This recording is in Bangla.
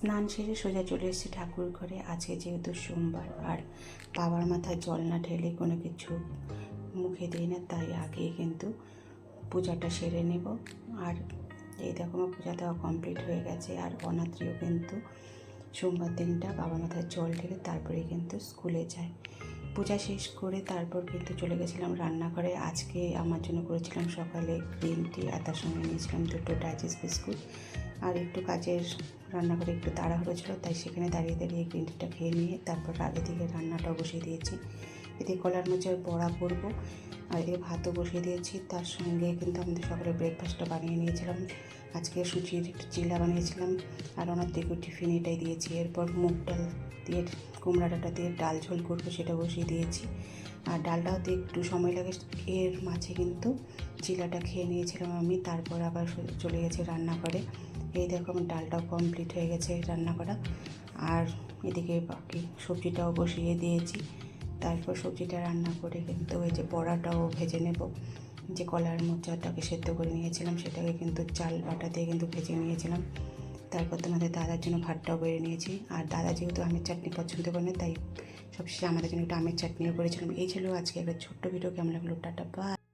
স্নান সেরে সোজা চলে এসেছি ঠাকুর ঘরে। আজকে যেহেতু সোমবার আর বাবার মাথায় জল না ঢেলে কোনো কিছু মুখে দিই না, তাই আগেই কিন্তু পূজাটা সেরে নেব। আর এই দেখো আমার পূজা দেওয়া কমপ্লিট হয়ে গেছে। আর অনাত্রীও কিন্তু সোমবার দিনটা বাবার মাথায় জল ঢেলে তারপরে কিন্তু স্কুলে যায়। পূজা শেষ করে তারপর কিন্তু চলে গেছিলাম রান্নাঘরে। আজকে আমার জন্য করেছিলাম সকালে গ্রিন টি, আর তার সঙ্গে নিয়েছিলাম দুটো ডাইজেস্ট বিস্কুট। আর একটু কাজের রান্নাঘরে একটু তাড়াহুড়ো ছিল, তাই সেখানে দাঁড়িয়ে দাঁড়িয়ে গ্রিন টিটা খেয়ে নিয়ে তারপর এদিকে রান্নাটাও বসিয়ে দিয়েছি। এদিকে কলার মোচার বড়া করবো, আর এদিকে ভাতও বসিয়ে দিয়েছি। তার সঙ্গে কিন্তু আমাদের সকালে ব্রেকফাস্টটা বানিয়ে নিয়েছিলাম। আজকে সুজির একটু চিলা বানিয়েছিলাম, আর ওনার দিকে টিফিন এটাই দিয়েছি। এরপর মুগ ডাল দিয়ে কুমড়া ডাঁটা দিয়ে ডাল ঝোল করবো, সেটা বসিয়ে দিয়েছি। আর ডালটাও তো একটু সময় লাগে। এর মাঝে কিন্তু চিলাটা খেয়ে নিয়েছিলাম আমি, তারপর আবার চলে গেছি রান্নাঘরে। এই দেখো আমার ডালটাও কমপ্লিট হয়ে গেছে রান্না করা। আর এদিকে বাকি সবজিটাও বসিয়ে দিয়েছি। তারপর সবজিটা রান্না করে কিন্তু এই যে বড়াটাও ভেজে নেব। যে কলার মোচাটাকে সেদ্ধ করে নিয়েছিলাম সেটাকে কিন্তু চাল বাটা দিয়ে কিন্তু ভেজে নিয়েছিলাম। তারপর তোমাদের দাদার জন্য ভাতটাও বেড়ে নিয়েছি। আর দাদা যেহেতু আমের চাটনি পছন্দ করে না, তাই সবশেষে আমাদের জন্য একটু আমের চাটনিও করেছিলাম। এই ছিল আজকে একটা ছোট্ট ভিডিও। কেমন লাগলো? টাটা, বাই।